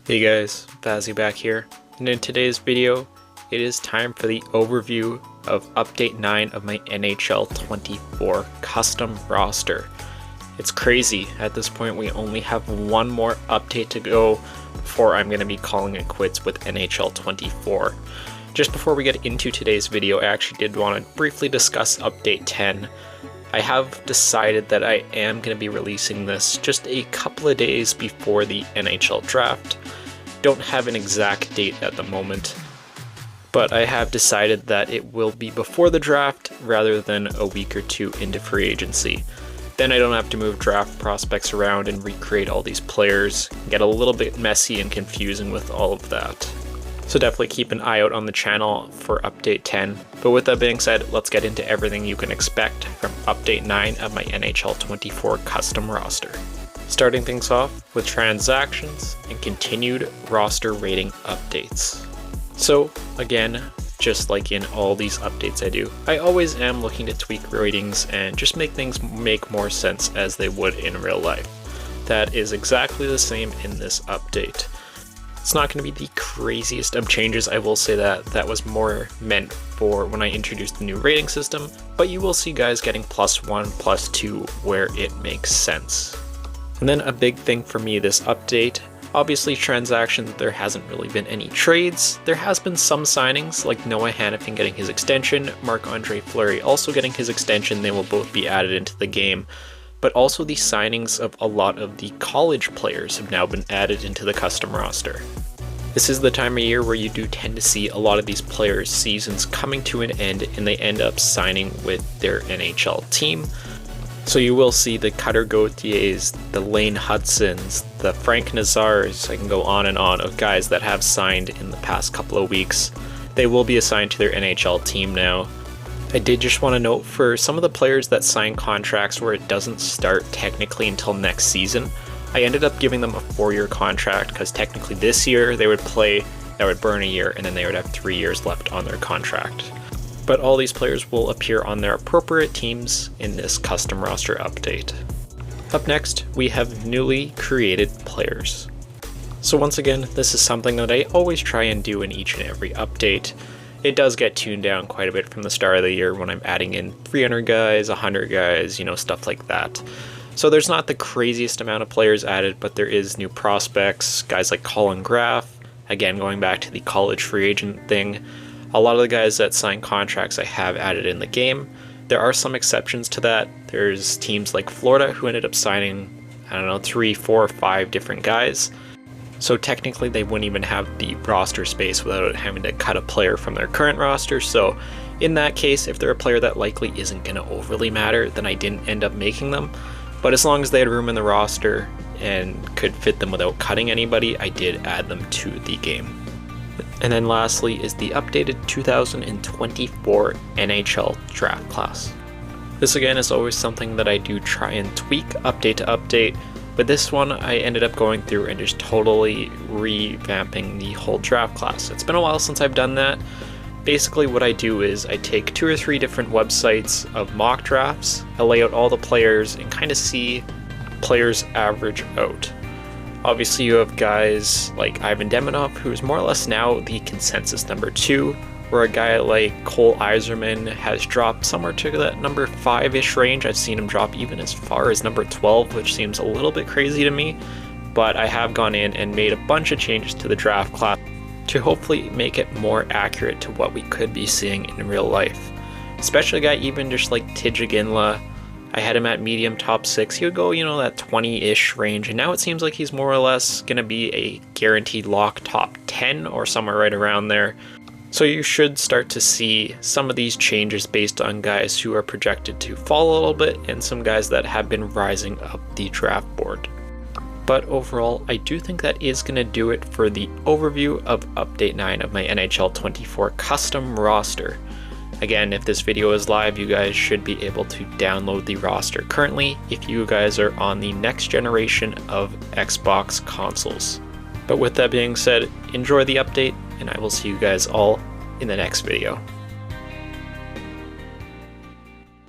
Hey guys, Vazzy back here, and in today's video, it is time for the overview of Update 9 of my NHL 24 custom roster. It's crazy, at this point we only have one more update to go before I'm going to be calling it quits with NHL 24. Just before we get into today's video, I actually did want to briefly discuss Update 10. I have decided that I am going to be releasing this just a couple of days before the NHL draft. Don't have an exact date at the moment, but I have decided that it will be before the draft rather than a week or two into free agency. Then I don't have to move draft prospects around and recreate all these players. Get a little bit messy and confusing with all of that. So definitely keep an eye out on the channel for Update 10. But with that being said, let's get into everything you can expect from Update 9 of my NHL 24 custom roster. Starting things off with transactions and continued roster rating updates. So again, just like in all these updates I do, I always am looking to tweak ratings and just make things make more sense as they would in real life. That is exactly the same in this update. It's not going to be the craziest of changes, I will say that was more meant for when I introduced the new rating system, but you will see guys getting +1, +2 where it makes sense. And then a big thing for me this update, obviously transactions, there hasn't really been any trades. There has been some signings like Noah Hanifin getting his extension, Marc-Andre Fleury also getting his extension, they will both be added into the game. But also the signings of a lot of the college players have now been added into the custom roster. This is the time of year where you do tend to see a lot of these players' seasons coming to an end and they end up signing with their NHL team. So you will see the Cutter Gauthiers, the Lane Hudsons, the Frank Nazars, I can go on and on, of guys that have signed in the past couple of weeks. They will be assigned to their NHL team now. I did just want to note for some of the players that sign contracts where it doesn't start technically until next season, I ended up giving them a 4-year contract because technically this year they would play, that would burn a year, and then they would have 3 years left on their contract. But all these players will appear on their appropriate teams in this custom roster update. Up next, we have newly created players. So once again, this is something that I always try and do in each and every update. It does get tuned down quite a bit from the start of the year when I'm adding in 300 guys, 100 guys, stuff like that. So there's not the craziest amount of players added, but there is new prospects, guys like Colin Graff, again going back to the college free agent thing. A lot of the guys that sign contracts I have added in the game. There are some exceptions to that. There's teams like Florida who ended up signing, 3, 4, 5 different guys. So technically they wouldn't even have the roster space without having to cut a player from their current roster. So in that case, if they're a player that likely isn't going to overly matter, then I didn't end up making them. But as long as they had room in the roster and could fit them without cutting anybody, I did add them to the game. And then lastly is the updated 2024 NHL draft class. This again is always something that I do try and tweak update to update, but this one I ended up going through and just totally revamping the whole draft class. It's been a while since I've done that. Basically what I do is I take 2 or 3 different websites of mock drafts, I lay out all the players and kind of see players average out. Obviously you have guys like Ivan Demonov, who's more or less now the consensus number 2, where a guy like Cole Eiserman has dropped somewhere to that number 5-ish range. I've seen him drop even as far as number 12, which seems a little bit crazy to me, but I have gone in and made a bunch of changes to the draft class to hopefully make it more accurate to what we could be seeing in real life. Especially a guy even just like Tij Ginla, I had him at medium top 6, he would go, that 20-ish range, and now it seems like he's more or less going to be a guaranteed lock top 10 or somewhere right around there. So you should start to see some of these changes based on guys who are projected to fall a little bit and some guys that have been rising up the draft board. But overall, I do think that is going to do it for the overview of Update 9 of my NHL 24 custom roster. Again, if this video is live, you guys should be able to download the roster currently if you guys are on the next generation of Xbox consoles. But with that being said, enjoy the update, and I will see you guys all in the next video.